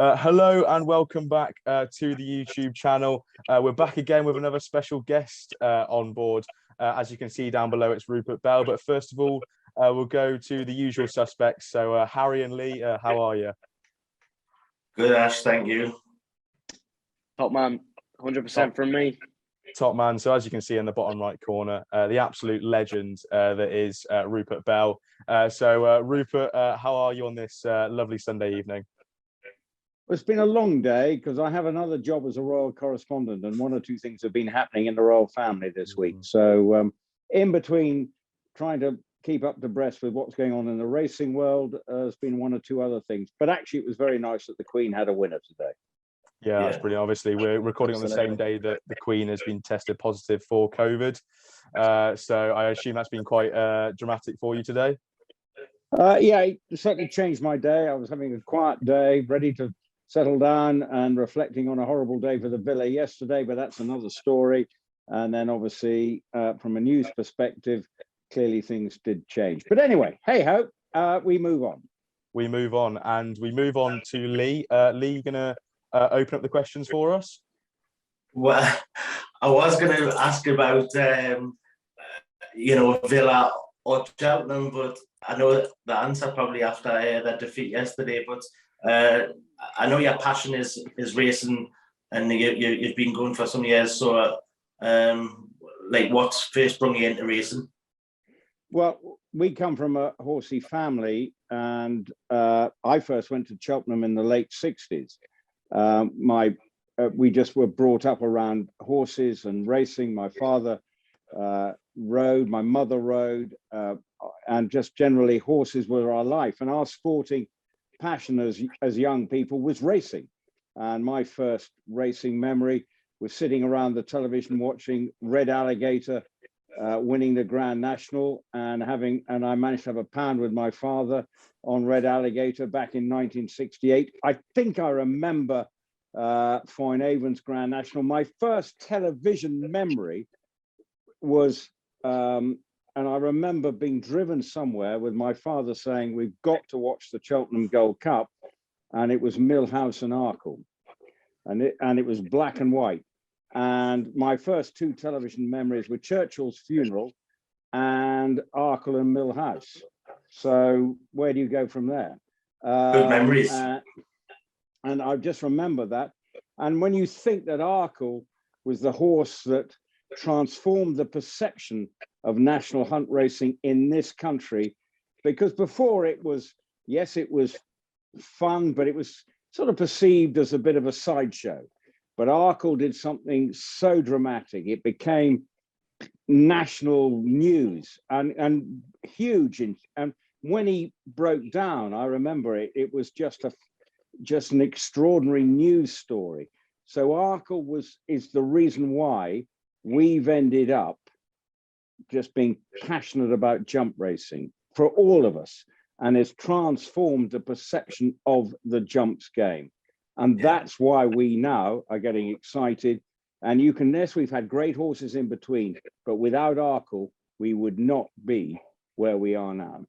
Hello and welcome back to the YouTube channel. We're back again with another special guest on board. As you can see down below, it's Rupert Bell. But first of all, we'll go to the usual suspects. So Harry and Lee, how are you? Good, Ash, thank you. Top man, 100% from me. Top man. So as you can see in the bottom right corner, the absolute legend that is Rupert Bell. Rupert, how are you on this lovely Sunday evening? Well, it's been a long day because I have another job as a royal correspondent, and one or two things have been happening in the royal family this week. So in between trying to keep up to breast with what's going on in the racing world, there's been one or two other things. But actually, it was very nice that the Queen had a winner today. Yeah, that's brilliant. Obviously, we're recording on the same day that the Queen has been tested positive for COVID. So I assume that's been quite dramatic for you today. Yeah, it certainly changed my day. I was having a quiet day, ready to settle down and reflecting on a horrible day for the Villa yesterday, but that's another story. And then obviously, from a news perspective, clearly things did change. But anyway, hey ho, we move on. We move on, and we move on to Lee. Lee, you gonna open up the questions for us? Well, I was going to ask about, Villa or Cheltenham, but I know the answer probably after their defeat yesterday. But I know your passion is racing, and you've been going for some years. So, what's first brought you into racing? Well, we come from a horsey family, and I first went to Cheltenham in the late 60s. We just were brought up around horses and racing. My father rode, my mother rode, and just generally horses were our life. And our sporting passion as young people was racing. And my first racing memory was sitting around the television watching Red Alligator winning the Grand National, and I managed to have a pound with my father on Red Alligator back in 1968. I think I remember Foyne-Avon's Grand National. My first television memory was, and I remember being driven somewhere with my father saying, "We've got to watch the Cheltenham Gold Cup," and it was Millhouse and Arkle, and it was black and white. And my first two television memories were Churchill's funeral and Arkle and Millhouse. So where do you go from there? Good memories. And I just remember that. And when you think that Arkle was the horse that transformed the perception of national hunt racing in this country, because before it was, yes, it was fun, but it was sort of perceived as a bit of a sideshow. But Arkle did something so dramatic. It became national news and huge. And when he broke down, I remember it was just an extraordinary news story. So Arkle is the reason why we've ended up just being passionate about jump racing for all of us, and it's transformed the perception of the jumps game. And that's why we now are getting excited. And yes, we've had great horses in between, but without Arkle, we would not be where we are now.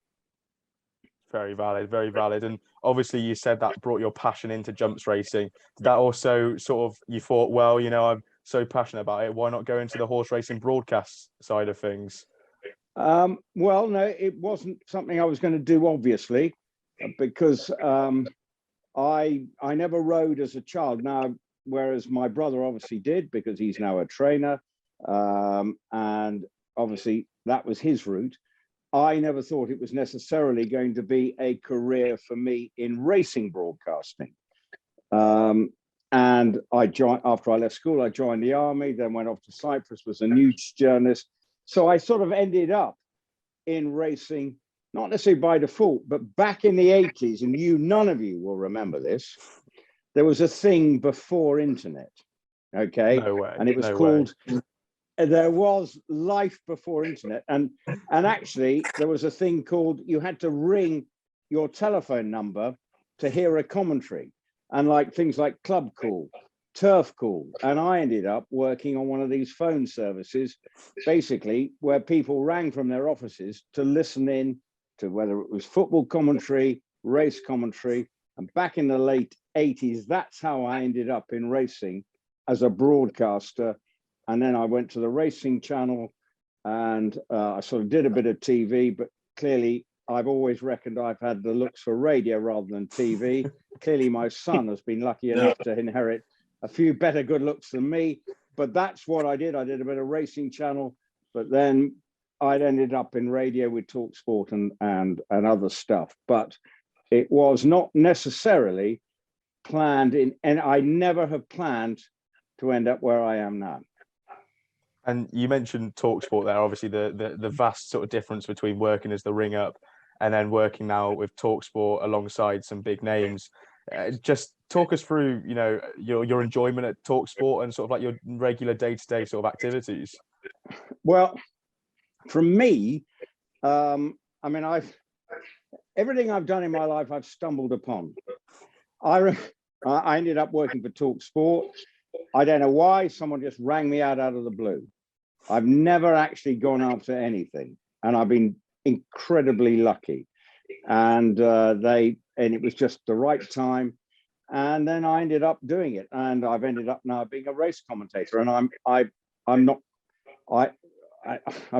Very valid, very valid. And obviously you said that brought your passion into jumps racing. Did that also sort of, you thought, well, I'm so passionate about it, why not go into the horse racing broadcast side of things? Well, no, it wasn't something I was going to do, obviously, because I never rode as a child. Now, whereas my brother obviously did, because he's now a trainer, and obviously that was his route. I never thought it was necessarily going to be a career for me in racing broadcasting. And after I left school, I joined the army, then went off to Cyprus, was a news journalist. So I sort of ended up in racing, not necessarily by default, but back in the 80s, and none of you will remember this, there was a thing before internet, okay? No way. And it was called... There was life before internet, and actually there was a thing called, you had to ring your telephone number to hear a commentary, and things like Club Call, Turf Call, and I ended up working on one of these phone services, basically where people rang from their offices to listen in to whether it was football commentary, race commentary, And back in the late 80s, that's how I ended up in racing as a broadcaster. And then I went to the racing channel, and I sort of did a bit of TV, but clearly I've always reckoned I've had the looks for radio rather than TV. Clearly my son has been lucky enough to inherit a few better good looks than me, but that's what I did. I did a bit of racing channel, but then I'd ended up in radio with Talksport and other stuff. But it was not necessarily planned in, and I never have planned to end up where I am now. And you mentioned Talksport there, obviously the vast sort of difference between working as the ring up and then working now with Talksport alongside some big names. Just talk us through, you know, your enjoyment at Talksport and sort of like your regular day-to-day sort of activities. Well, for me, I mean, everything I've done in my life, I've stumbled upon. I ended up working for Talksport. I don't know why, someone just rang me out of the blue. I've never actually gone after anything, and I've been incredibly lucky. And it was just the right time. And then I ended up doing it, and I've ended up now being a race commentator. And I've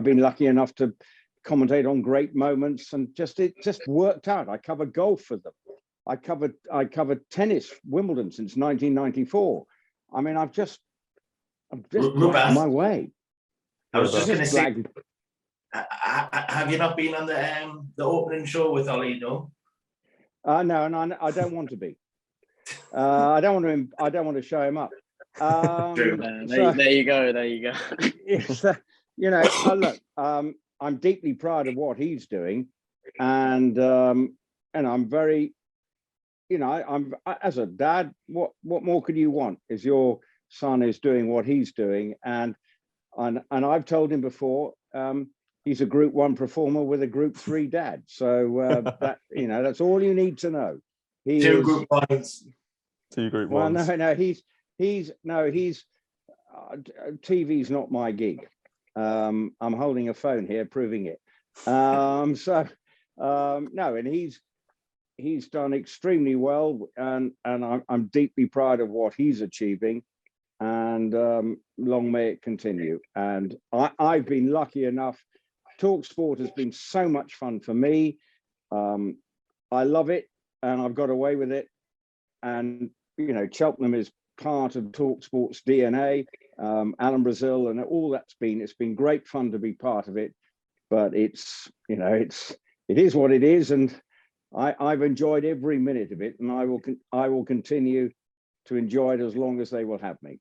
been lucky enough to commentate on great moments, and it just worked out. I covered golf for them. I covered tennis, Wimbledon, since 1994. I mean, I've just blagged my way. I was just going to say, have you not been on the opening show with Oli? No. No, and I don't want to be. I don't want to show him up. There you go. There you go. You know, look, I'm deeply proud of what he's doing, and I'm very, you know, I'm as a dad, what more could you want? Is your son is doing what he's doing, and I've told him before, he's a Group 1 performer with a Group 3 dad. So that, you know, that's all you need to know. Two Group 1s. Two Group 1s. Well, no, he's TV's not my gig. I'm holding a phone here proving it. No, and he's done extremely well, and I'm deeply proud of what he's achieving, and long may it continue. And I've been lucky enough. Talksport has been so much fun for me. I love it, and I've got away with it. And you know, Cheltenham is part of Talksport's DNA. Alan Brazil and all it's been great fun to be part of it. But it is what it is, and I've enjoyed every minute of it, and I will continue to enjoy it as long as they will have me.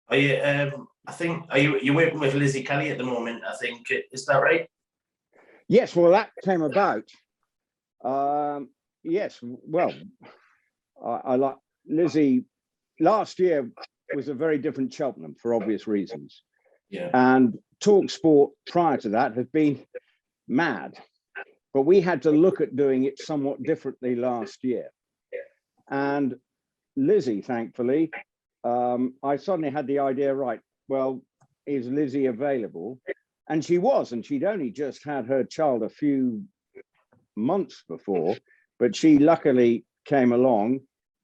Are you? You're working with Lizzie Kelly at the moment? I think, is that right? Yes. Well, that came about. Yes. Well, I like Lizzie. Last year was a very different Cheltenham for obvious reasons. Yeah. And Talksport prior to that had been mad. But we had to look at doing it somewhat differently last year. And Lizzie, thankfully, I suddenly had the idea, right, well, is Lizzie available? And she was, and she'd only just had her child a few months before, but she luckily came along,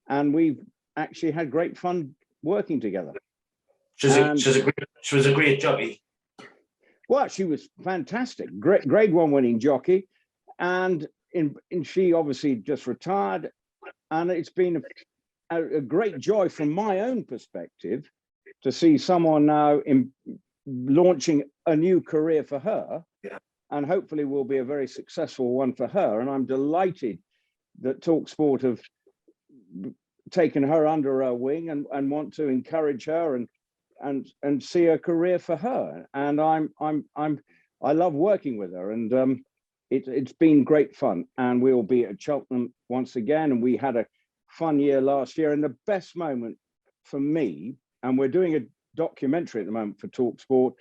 and we've actually had great fun working together. She was a great jockey. Well, she was fantastic. Grade 1 winning jockey. And she obviously just retired, and it's been a great joy from my own perspective to see someone now launching a new career for her, and hopefully will be a very successful one for her. And I'm delighted that Talksport have taken her under our wing and want to encourage her and see a career for her. And I love working with her, and it's been great fun. And we'll be at Cheltenham once again, and we had a fun year last year. And the best moment for me, and we're doing a documentary at the moment for Talksport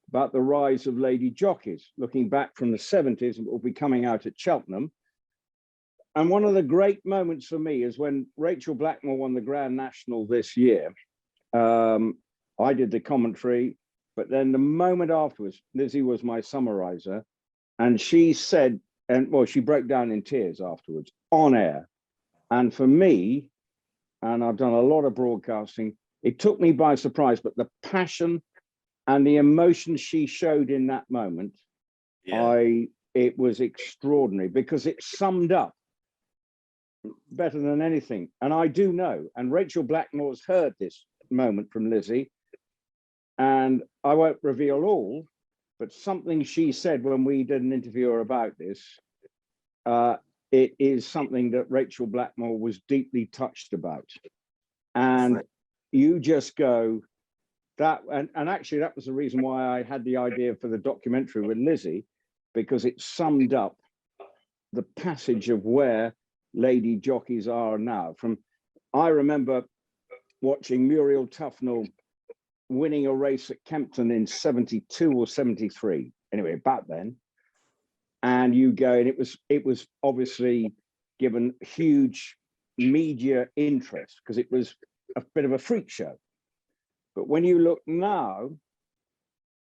about the rise of lady jockeys, looking back from the 70s, and will be coming out at Cheltenham. And one of the great moments for me is when Rachel Blackmore won the Grand National this year. I did the commentary, but then the moment afterwards, Lizzie was my summarizer, and she said, she broke down in tears afterwards on air. And for me, and I've done a lot of broadcasting, it took me by surprise, but the passion and the emotion she showed in that moment, it was extraordinary, because it summed up better than anything. And I do know, and Rachel Blackmore's heard this moment from Lizzie, and I won't reveal all, but something she said when we did an interview about this, it is something that Rachel Blackmore was deeply touched about. And you just go, that, and actually that was the reason why I had the idea for the documentary with Lizzie, because it summed up the passage of where lady jockeys are now. I remember watching Muriel Tufnell winning a race at Kempton in 72 or 73, anyway, back then. And you go, and it was obviously given huge media interest because it was a bit of a freak show. But when you look now,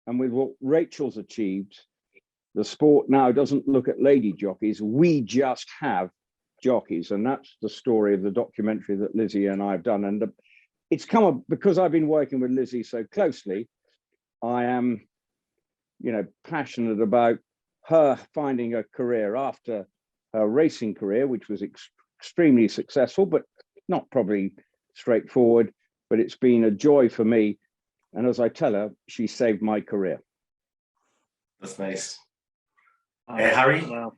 and with what Rachel's achieved, the sport now doesn't look at lady jockeys. We just have jockeys. And that's the story of the documentary that Lizzie and I have done. And it's come up because I've been working with Lizzie so closely. I am, passionate about her finding a career after her racing career, which was extremely successful, but not probably straightforward. But it's been a joy for me. And as I tell her, she saved my career. That's nice. Harry? Wow.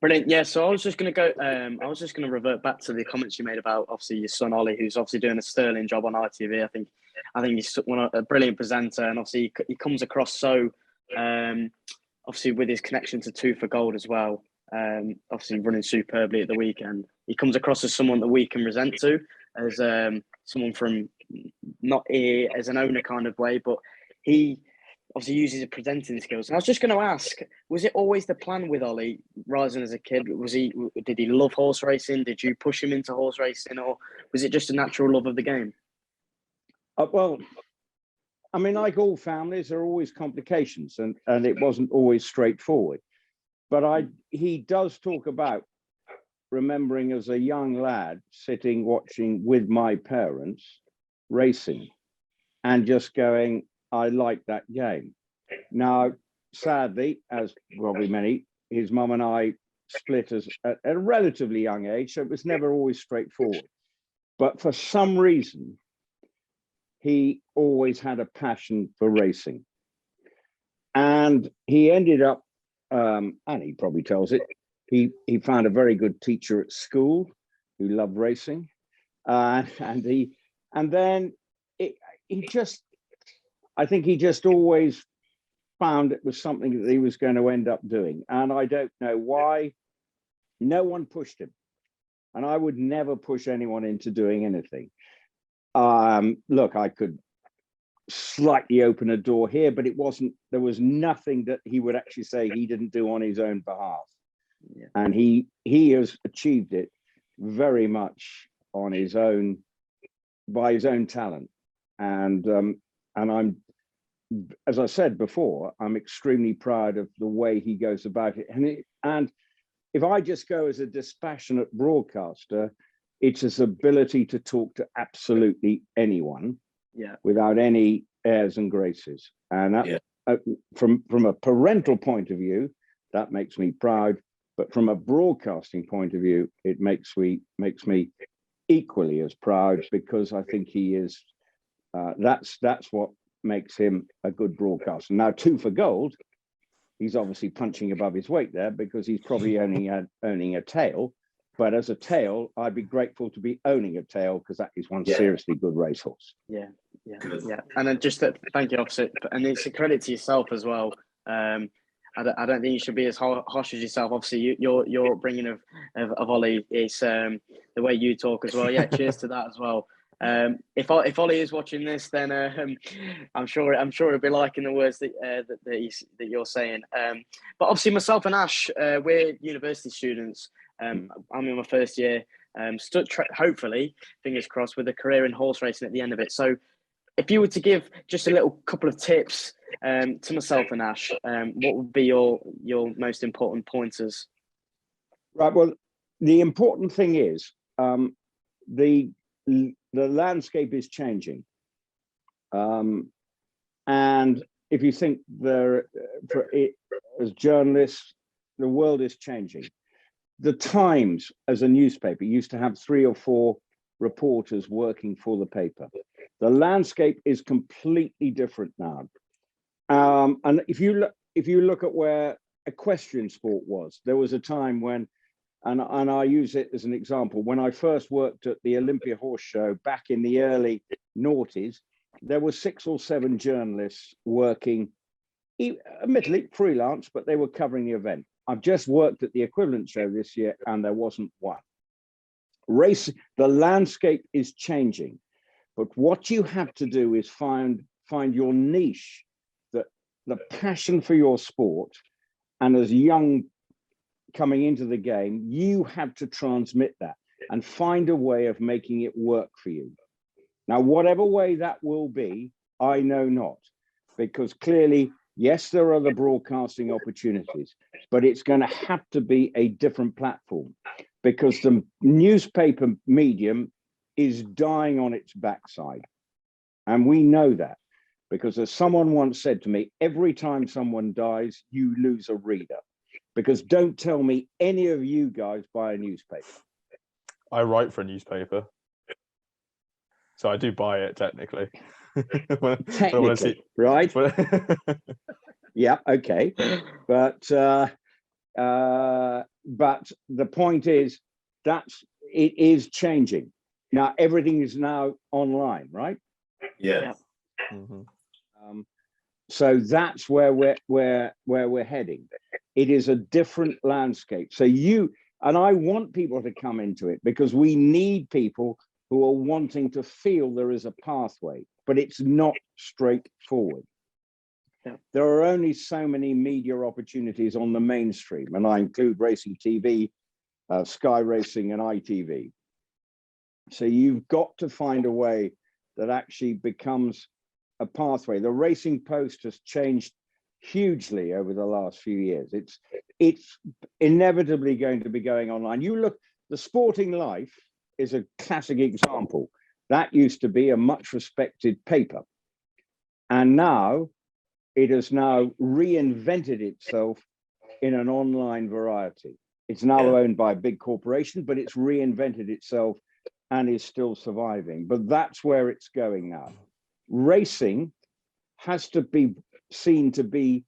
Brilliant. Yeah, so I was just going to go, I was just going to revert back to the comments you made about obviously your son, Ollie, who's obviously doing a sterling job on ITV. I think he's a brilliant presenter, and obviously he comes across so, obviously with his connection to Two for Gold as well, obviously running superbly at the weekend. He comes across as someone that we can resent to, as someone from not here as an owner kind of way, but he obviously uses his presenting skills. And I was just going to ask, was it always the plan with Ollie rising as a kid? Did he love horse racing? Did you push him into horse racing, or was it just a natural love of the game? Well, I mean, like all families, there are always complications, and it wasn't always straightforward. But he does talk about remembering as a young lad sitting watching with my parents racing and just going, I like that game. Now, sadly, as probably many, his mum and I split at a relatively young age, so it was never always straightforward. But for some reason, he always had a passion for racing. And he ended up, and he probably tells it, he found a very good teacher at school who loved racing. I think he just always found it was something that he was going to end up doing. And I don't know why. No one pushed him. And I would never push anyone into doing anything. Look, I could slightly open a door here, but there was nothing that he would actually say he didn't do on his own behalf. Yeah. And he has achieved it very much on his own, by his own talent. And I'm, as I said before, I'm extremely proud of the way he goes about it. And if I just go as a dispassionate broadcaster, it's his ability to talk to absolutely anyone, without any airs and graces. And that, from a parental point of view, that makes me proud. But from a broadcasting point of view, it makes me equally as proud, because I think he is. That's what makes him a good broadcaster. Now, Two for Gold, he's obviously punching above his weight there, because he's probably owning a tail. But as a tail, I'd be grateful to be owning a tail, because that is one seriously good racehorse. Yeah. And then thank you, officer, and it's a credit to yourself as well. I don't think you should be as harsh as yourself. Obviously, your upbringing of Ollie is the way you talk as well. Yeah, cheers to that as well. If Ollie is watching this, then I'm sure he'll be liking the words that you're saying. But obviously, myself and Ash, we're university students. I'm in my first year. Hopefully, fingers crossed, with a career in horse racing at the end of it. So, if you were to give just a little couple of tips to myself and Ash, what would be your most important pointers? Right. Well, the important thing is the landscape is changing. And if you think as journalists, the world is changing. The Times, as a newspaper, used to have 3 or 4 reporters working for the paper. The landscape is completely different now. And if you look at where equestrian sport was, there was a time when, and I use it as an example, when I first worked at the Olympia Horse Show back in the early noughties, there were 6 or 7 journalists working, admittedly freelance, but they were covering the event. I've just worked at the equivalent show this year and there wasn't one. The landscape is changing, but what you have to do is find your niche, the passion for your sport. And as young coming into the game, you have to transmit that and find a way of making it work for you. Now, whatever way that will be, I know not, because clearly, yes, there are the broadcasting opportunities, but it's going to have to be a different platform, because the newspaper medium is dying on its backside. And we know that, because as someone once said to me, every time someone dies, you lose a reader. Because don't tell me any of you guys buy a newspaper. I write for a newspaper, so I do buy it technically. Technically, right? Yeah, okay. But the point is that it is changing. Now everything is now online, right? Yeah. Mm-hmm. So that's where we're heading. It is a different landscape. So and I want people to come into it, because we need people who are wanting to feel there is a pathway, but it's not straightforward. Yeah. There are only so many media opportunities on the mainstream, and I include Racing TV, Sky Racing and ITV. So you've got to find a way that actually becomes a pathway. The Racing Post has changed hugely over the last few years. It's inevitably going to be going online. You look, the Sporting Life is a classic example. That used to be a much respected paper, and now it has now reinvented itself in an online variety. It's now owned by a big corporation, but it's reinvented itself and is still surviving. But that's where it's going now. Racing has to be seen to be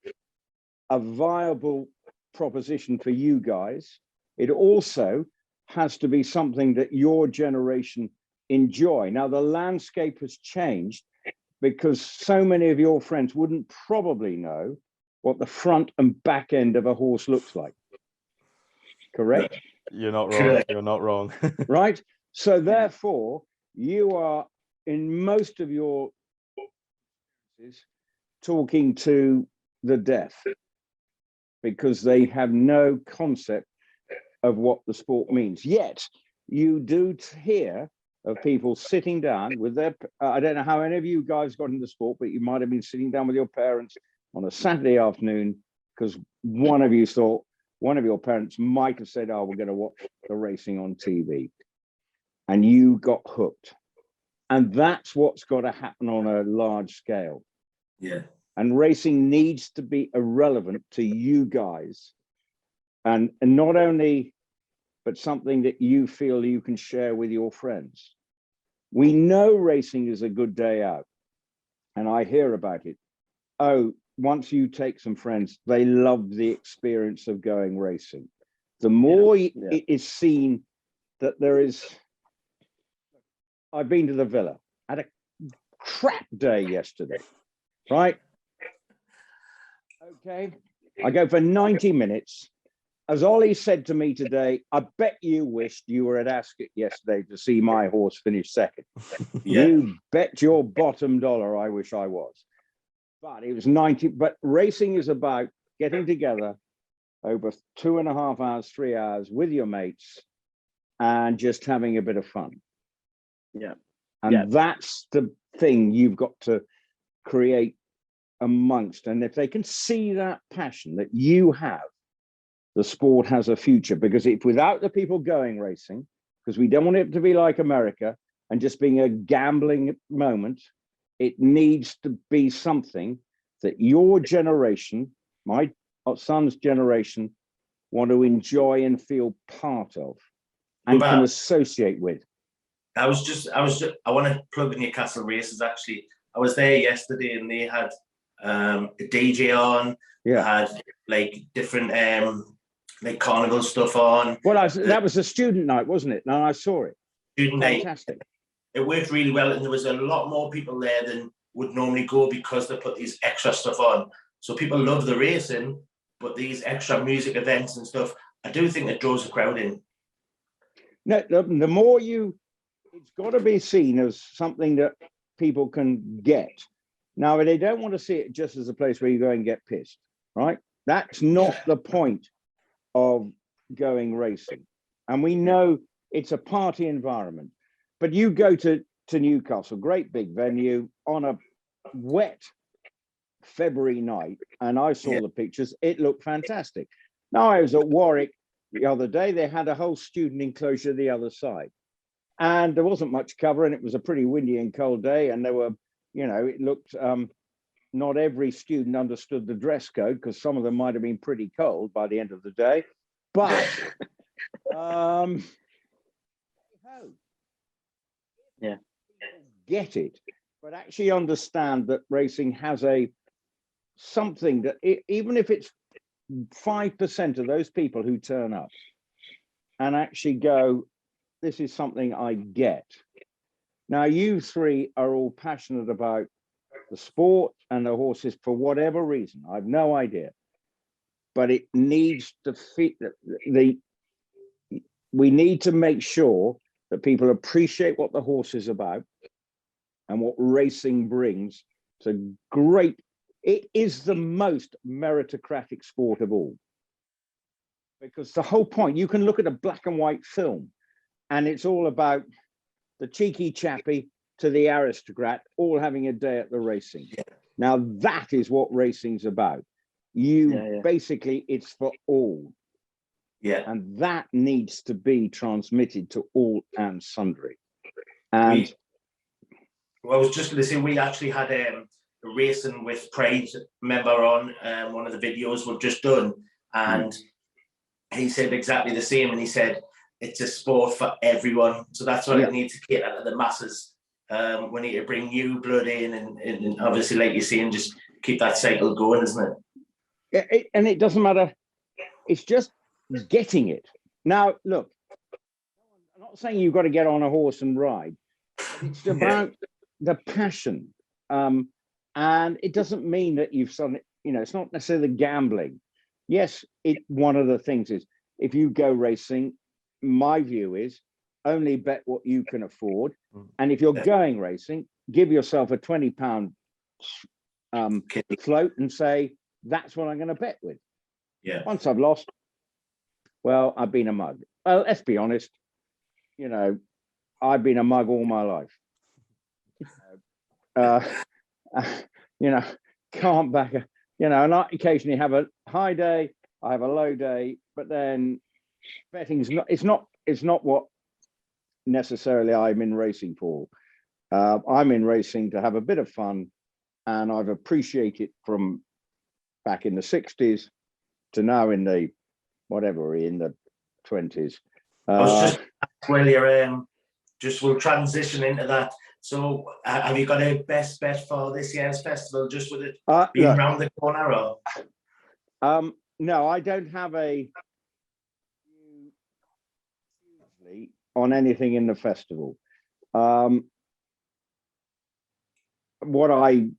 a viable proposition for you guys. It also has to be something that your generation enjoy. Now, the landscape has changed, because so many of your friends wouldn't probably know what the front and back end of a horse looks like. Correct? You're not wrong. You're not wrong. Right? So therefore, you are, in most of your talking to the deaf, because they have no concept of what the sport means. Yet you do hear of people sitting down with their, I don't know how any of you guys got into sport, but you might have been sitting down with your parents on a Saturday afternoon, because one of you thought, one of your parents might have said, oh, we're going to watch the racing on TV. And you got hooked. And that's what's got to happen on a large scale. Yeah. And racing needs to be irrelevant to you guys. And not only, but something that you feel you can share with your friends. We know racing is a good day out, and I hear about it. Oh, once you take some friends, they love the experience of going racing. The more it is seen that there is, I've been to the Villa, had a crap day yesterday, right? Okay, I go for 90 minutes. As Oli said to me today, I bet you wished you were at Ascot yesterday to see my horse finish second. Yeah. You bet your bottom dollar I wish I was. But it was 90. But racing is about getting together over 2.5 hours, 3 hours with your mates and just having a bit of fun. Yeah. And that's the thing you've got to create amongst. And if they can see that passion that you have, the sport has a future. Because if without the people going racing, because we don't want it to be like America and just being a gambling moment. It needs to be something that your generation, my son's generation, want to enjoy and feel part of and can associate with. I want to plug Newcastle races. Actually, I was there yesterday and they had a DJ on. Yeah, had like different like carnival stuff on. Well, that was a student night, wasn't it? No, I saw it. Student Fantastic. night. It worked really well, and there was a lot more people there than would normally go because they put these extra stuff on. So people love the racing, but these extra music events and stuff, I do think it draws a crowd in. No, the more it's got to be seen as something that people can get. Now, they don't want to see it just as a place where you go and get pissed, right? That's not the point of going racing. And we know it's a party environment. But you go to Newcastle, great big venue, on a wet February night, and I saw the pictures. It looked fantastic. Now, I was at Warwick the other day. They had a whole student enclosure the other side. And there wasn't much cover, and it was a pretty windy and cold day. And there were, it looked, not every student understood the dress code because some of them might have been pretty cold by the end of the day. But, yeah, get it, but actually understand that racing has something that even if it's 5% of those people who turn up and actually go, this is something I get. Now, you three are all passionate about the sport and the horses for whatever reason. I've no idea, but it needs to fit. We need to make sure that people appreciate what the horse is about and what racing brings. It is the most meritocratic sport of all. Because the whole point, you can look at a black and white film and it's all about the cheeky chappy to the aristocrat all having a day at the racing. Yeah. Now that is what racing's about. Basically, it's for all. Yeah. And that needs to be transmitted to all and sundry. And I was just going to say, we actually had a Racing with Pride member on one of the videos we've just done. And he said exactly the same. And he said, it's a sport for everyone. So that's what it needs to cater to the masses. We need to bring new blood in and obviously, like you're saying, just keep that cycle going, isn't it? And it doesn't matter. It's just getting it. Now, look, I'm not saying you've got to get on a horse and ride. It's about the passion. And it doesn't mean that you've suddenly, it's not necessarily gambling. Yes, one of the things is if you go racing, my view is only bet what you can afford. And if you're going racing, give yourself a £20 float and say, that's what I'm going to bet with. Yeah. Once I've lost, well, I've been a mug. Well, let's be honest, I've been a mug all my life. Can't back and I occasionally have a high day, I have a low day, but then betting's it's not what necessarily I'm in racing for. I'm in racing to have a bit of fun, and I've appreciated from back in the 60s to now in the in the 20s. I was we'll transition into that. So have you got a best bet for this year's festival, just with it being round the corner? Or? No, I don't have on anything in the festival. What I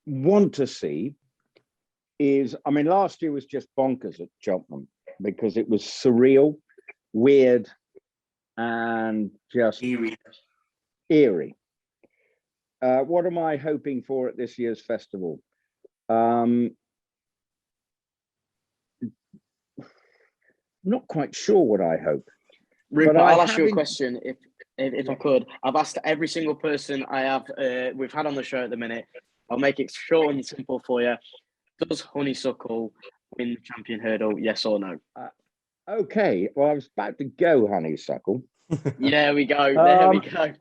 want to see is, last year was just bonkers at Cheltenham because it was surreal, weird, and just eerie. What am I hoping for at this year's festival? Not quite sure what I hope. Rupert, I'll ask you a question if I could. I've asked every single person we've had on the show at the minute. I'll make it short and simple for you. Does Honeysuckle win the champion hurdle? Yes or no? Okay. Well, I was about to go Honeysuckle. There we go. There we go.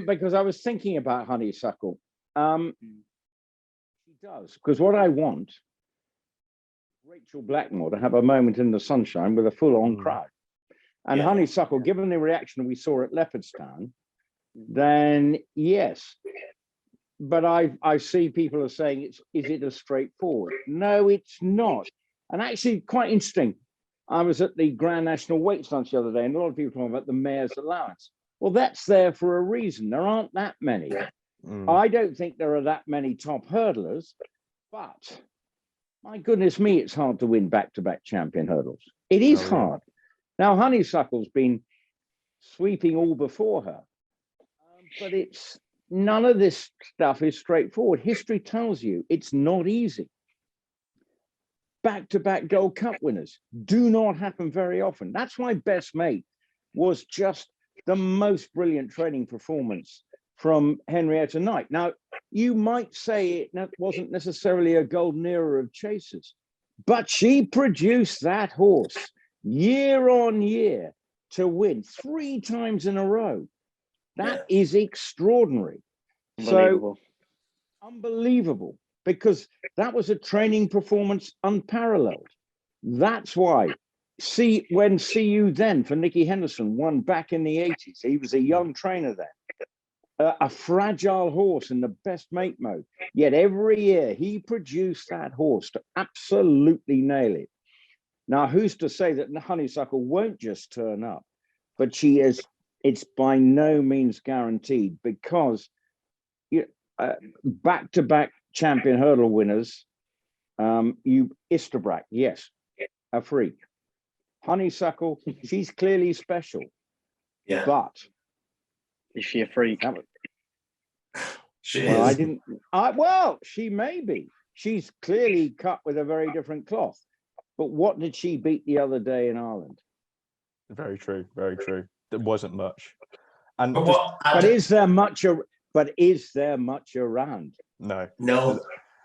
Because I was thinking about Honeysuckle. She does, because what I want, Rachel Blackmore to have a moment in the sunshine with a full-on crowd. And Honeysuckle, given the reaction we saw at Leopardstown, then yes. But I see people are saying, is it as straightforward? No, it's not. And actually, quite interesting. I was at the Grand National Weights Lunch the other day, and a lot of people talking about the mayor's allowance. Well, that's there for a reason. There aren't that many. I don't think there are that many top hurdlers, but my goodness me, it's hard to win back-to-back champion hurdles. It is hard. Now, Honeysuckle's been sweeping all before her, but it's none of this stuff is straightforward. History tells you it's not easy. Back-to-back Gold Cup winners do not happen very often. That's why Best Mate was just the most brilliant training performance from Henrietta Knight. Now, you might say it wasn't necessarily a golden era of chasers, but she produced that horse year on year to win 3 times in a row. That is extraordinary. Unbelievable. So unbelievable, because that was a training performance unparalleled. That's why See You Then for Nicky Henderson won back in the 80s. He was a young trainer then. A fragile horse in the best mate mode. Yet every year he produced that horse to absolutely nail it. Now, who's to say that Honeysuckle won't just turn up? But she is. It's by no means guaranteed, because back-to-back champion hurdle winners, Isterbrack, yes, a freak. Honeysuckle, she's clearly special. Yeah. But is she a freak? She is. She may be. She's clearly cut with a very different cloth. But what did she beat the other day in Ireland? Very true. Very true. There wasn't much. And but is there much around? No.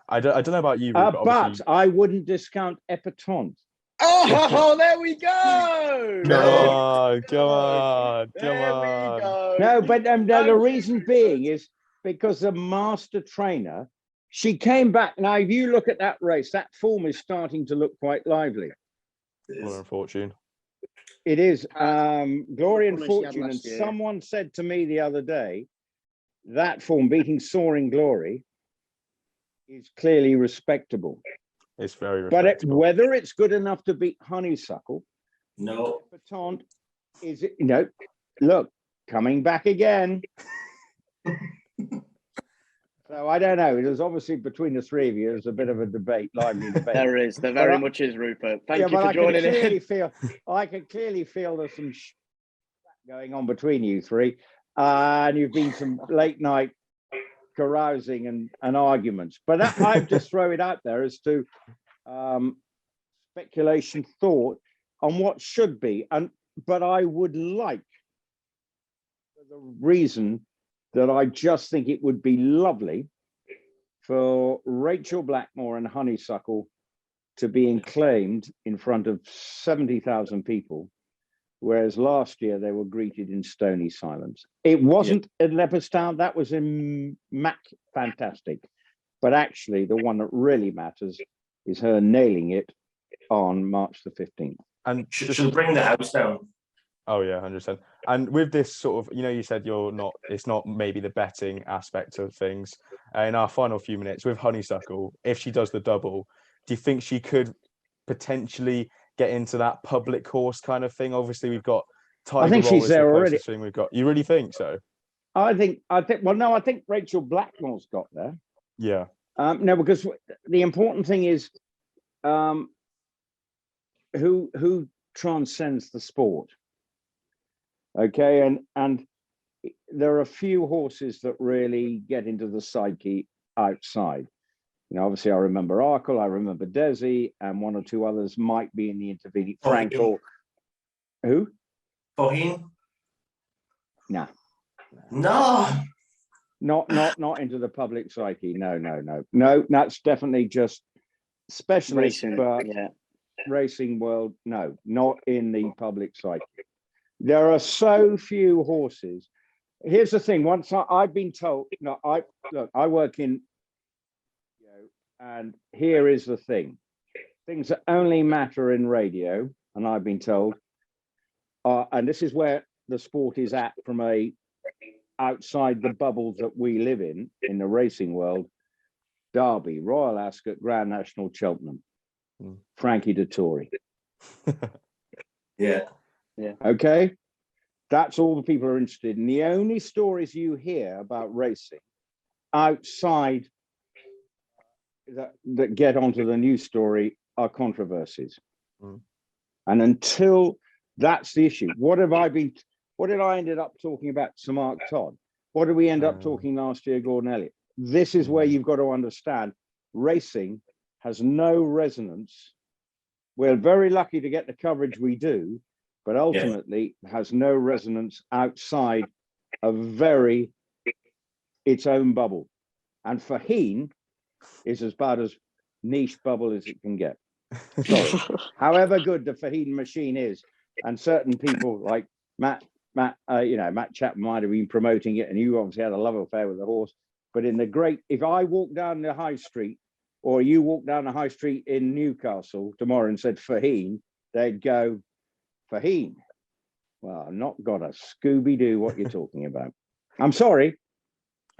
I don't know about you, Rupert, but I wouldn't discount Epatante. Oh, there we go. Come on. No, but the reason being is because the master trainer, she came back. Now, if you look at that race, that form is starting to look quite lively. Glory and Fortune. It is. Glory and Fortune. And someone said to me the other day, that form, beating Soaring Glory, is clearly respectable. It's very respectable. But whether it's good enough to beat Honeysuckle, no. Epatante, is it? Look, coming back again. So I don't know. It was obviously between the three of you. There's a bit of a debate, lively debate. There is. There very much is, Rupert. Thank you for joining in. I can clearly feel there's some going on between you three, and you've been some late night carousing and arguments. But I just throw it out there as to speculation, thought on what should be. But I would like, for the reason that I just think it would be lovely for Rachel Blackmore and Honeysuckle to be acclaimed in front of 70,000 people, whereas last year they were greeted in stony silence. It wasn't at Leopardstown, that was in fantastic. But actually, the one that really matters is her nailing it on March the 15th. And she'll bring the house down. Oh yeah, 100%. And with this sort of, you said it's not maybe the betting aspect of things. In our final few minutes with Honeysuckle, if she does the double, do you think she could potentially get into that public horse kind of thing? Obviously, we've got Tiger. I think she's there already. Thing we've got. You really think so? I think. Well, no, I think Rachel Blackmore's got there. Yeah. No, because the important thing is who transcends the sport. Okay, and there are a few horses that really get into the psyche outside. Obviously I remember Arkle, I remember Desi, and one or two others might be in the intervening. Frankel. Who? Boheen? No. Not into the public psyche. No, that's definitely just specialist, racing, but racing world. No, not in the public psyche. There are so few horses. Here's the thing. Once I've been told, I work in, and here is the thing. Things that only matter in radio, and I've been told, and this is where the sport is at from outside the bubbles that we live in the racing world. Derby, Royal Ascot, Grand National, Cheltenham, Frankie Dettori. Yeah. Okay. That's all the people are interested in. The only stories you hear about racing outside that get onto the news story are controversies. And until that's the issue, what did I ended up talking about? Sir Mark Todd. What did we end up talking last year, Gordon Elliott? This is where you've got to understand racing has no resonance. We're very lucky to get the coverage we do, but ultimately has no resonance outside its own bubble. And Faheen is about as niche bubble as it can get. Sorry. However good the Faheen machine is, and certain people like Matt Chapman might have been promoting it, and you obviously had a love affair with the horse. But if I walk down the high street, or you walk down the high street in Newcastle tomorrow and said Faheen, they'd go, Faheen. Well, I've not got a Scooby-Doo what you're talking about. I'm sorry.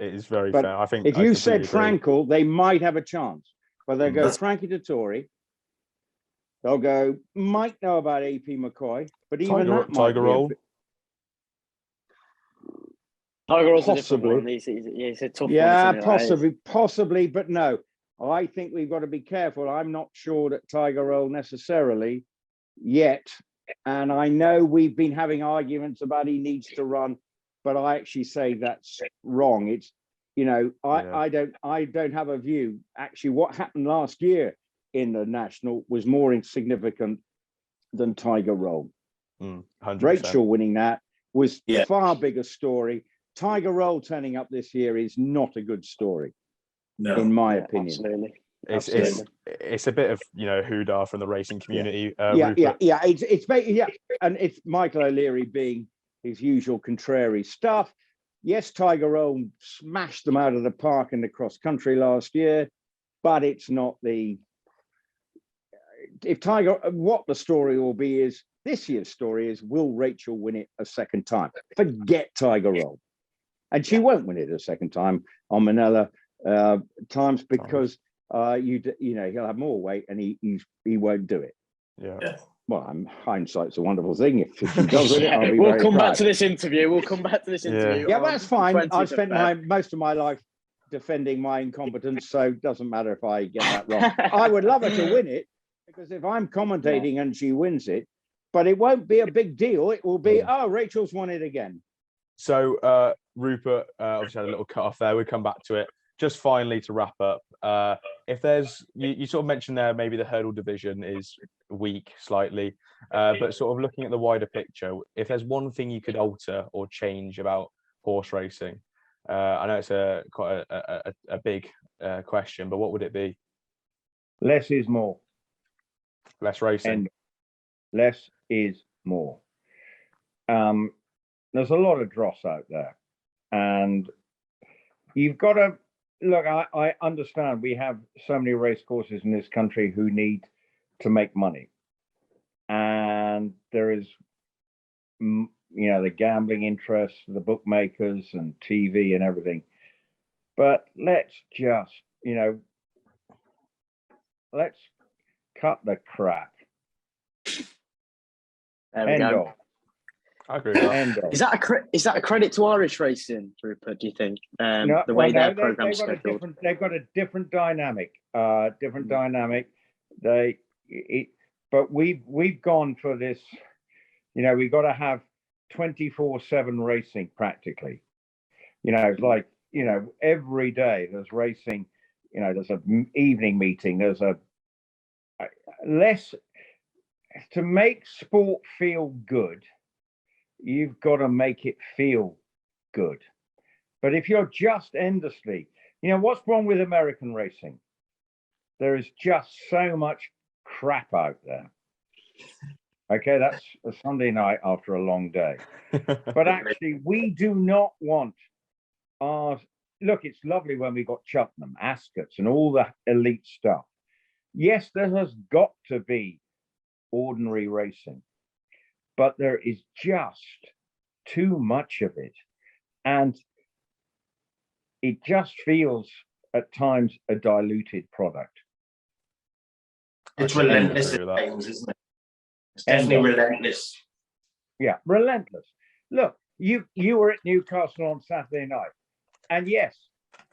It is very but fair. I think if you said Frankel, they might have a chance. But they'll go Frankie Dettori. They'll go, might know about AP McCoy, but even that might Tiger Roll. Tiger Roll's a different one. He's a tough one. Yeah, possibly, but no. I think we've got to be careful. I'm not sure that Tiger Roll necessarily yet. And I know we've been having arguments about he needs to run, but I actually say that's wrong. It's, I don't have a view. Actually, what happened last year in the National was more insignificant than Tiger Roll. 100%. Rachel winning that was far bigger story. Tiger Roll turning up this year is not a good story, in my opinion. Absolutely. It's a bit of hoodah from the racing community. And it's Michael O'Leary being his usual contrary stuff. Yes, Tiger Roll smashed them out of the park in the cross country last year, but it's not what the story will be is this year's story is, will Rachel win it a second time? Forget Tiger Roll. And she won't win it a second time on Manila times because he'll have more weight and he won't do it. Yeah. Well, hindsight's a wonderful thing. If she does it, I'll be We'll very come proud. back to this interview. Yeah, well, that's fine. I've spent most of my life defending my incompetence, so it doesn't matter if I get that wrong. I would love her to win it, because if I'm commentating and she wins it, but it won't be a big deal. It will be, Rachel's won it again. So Rupert obviously had a little cut off there. We'll come back to it. Just finally to wrap up, if there's, you sort of mentioned there, maybe the hurdle division is weak slightly, but sort of looking at the wider picture, if there's one thing you could alter or change about horse racing, I know it's quite a big question, but what would it be? Less is more. Less racing. And less is more. There's a lot of dross out there, and you've got to look. I understand we have so many race courses in this country who need to make money, and there is, the gambling interests, the bookmakers, and TV and everything. But let's just, let's cut the crap. There we go. I agree with that. Is that a credit to Irish racing, Rupert? Do you think the way their program's scheduled? They've got a different dynamic. But we've gone for this. We've got to have 24/7 racing practically. Like every day there's racing. There's an evening meeting. There's less to make sport feel good. You've got to make it feel good. But if you're just endlessly, what's wrong with American racing? There is just so much crap out there. Okay, that's a Sunday night after a long day. But actually, we do not want our... Look, it's lovely when we got Cheltenham, Ascot's, and all the elite stuff. Yes, there has got to be ordinary racing, but there is just too much of it. And it just feels at times a diluted product. It's relentless at times, isn't it? It's definitely relentless. Yeah, relentless. Look, you were at Newcastle on Saturday night, and yes,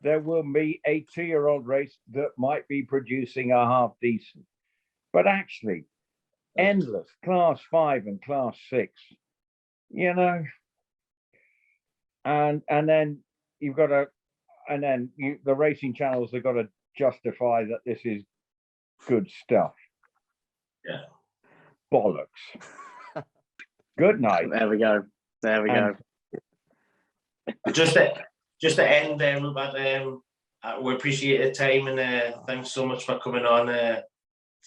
there will be a 2-year-old race that might be producing a half decent, but actually, endless Class 5 and Class 6, you know, and then you've got to, and then the racing channels have got to justify that this is good stuff. Yeah. Bollocks. Good night. There we go. There we go. Just to end there, Rupert, we appreciate your time, and thanks so much for coming on.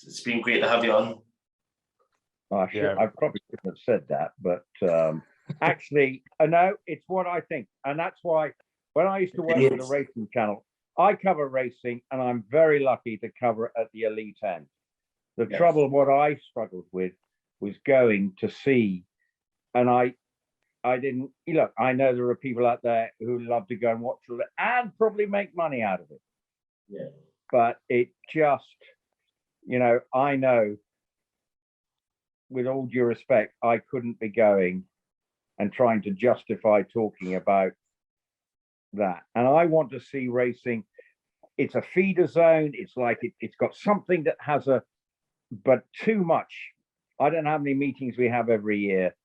It's been great to have you on. I probably shouldn't have said that, but actually, no, it's what I think. And that's why when I used to work for the racing channel, I cover racing, and I'm very lucky to cover it at the elite end. The trouble, what I struggled with was going to see, and I didn't, look, I know there are people out there who love to go and watch it and probably make money out of it. Yeah. But it just, I know, with all due respect, I couldn't be going and trying to justify talking about that. And I want to see racing. It's a feeder zone. It's like it's got something that has but too much. I don't know how many meetings we have every year,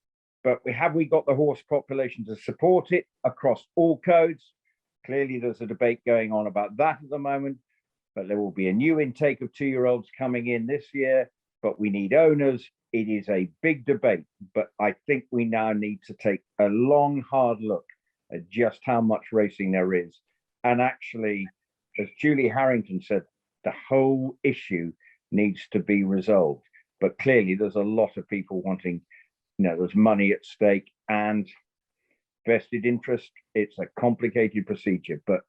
but we got the horse population to support it across all codes. Clearly, there's a debate going on about that at the moment, but there will be a new intake of 2-year-olds coming in this year, but we need owners. It is a big debate, but I think we now need to take a long, hard look at just how much racing there is. And actually, as Julie Harrington said, the whole issue needs to be resolved. But clearly, there's a lot of people wanting, there's money at stake and vested interest. It's a complicated procedure, but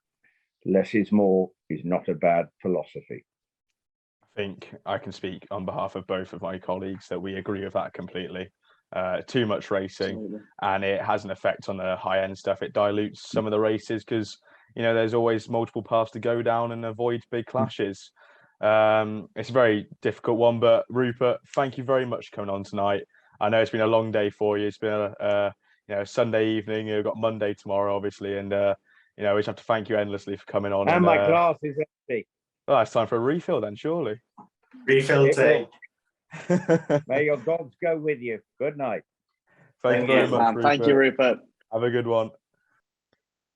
less is more is not a bad philosophy. I think I can speak on behalf of both of my colleagues that we agree with that completely. Too much racing. Absolutely. And it has an effect on the high-end stuff. It dilutes some of the races because, there's always multiple paths to go down and avoid big clashes. It's a very difficult one, but Rupert, thank you very much for coming on tonight. I know it's been a long day for you. It's been a Sunday evening. You've got Monday tomorrow, obviously, and we just have to thank you endlessly for coming on. And my glass is empty. Well, it's time for a refill then, surely. Refill time. May your dogs go with you. Good night. Thank you very much, Rupert. Thank you, Rupert. Have a good one.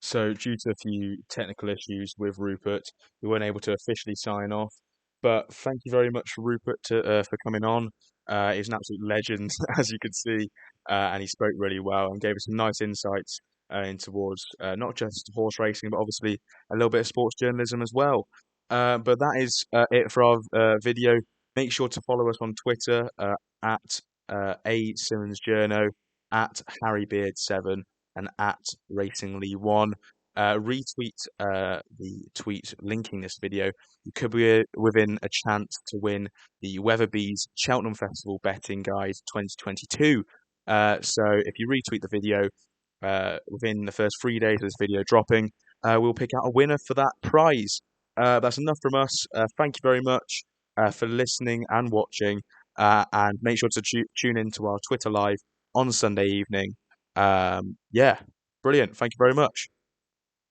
So, due to a few technical issues with Rupert, we weren't able to officially sign off. But thank you very much, Rupert, for coming on. He's an absolute legend, as you could see, and he spoke really well and gave us some nice insights towards not just horse racing, but obviously a little bit of sports journalism as well. But that is it for our video. Make sure to follow us on Twitter at A Simmons Journo, at HarryBeard7, and at RacingLee1. Retweet the tweet linking this video. You could be within a chance to win the Weatherby's Cheltenham Festival Betting Guide 2022. So if you retweet the video within the first 3 days of this video dropping, we'll pick out a winner for that prize. That's enough from us. Thank you very much for listening and watching. And make sure to tune in to our Twitter Live on Sunday evening. Brilliant. Thank you very much.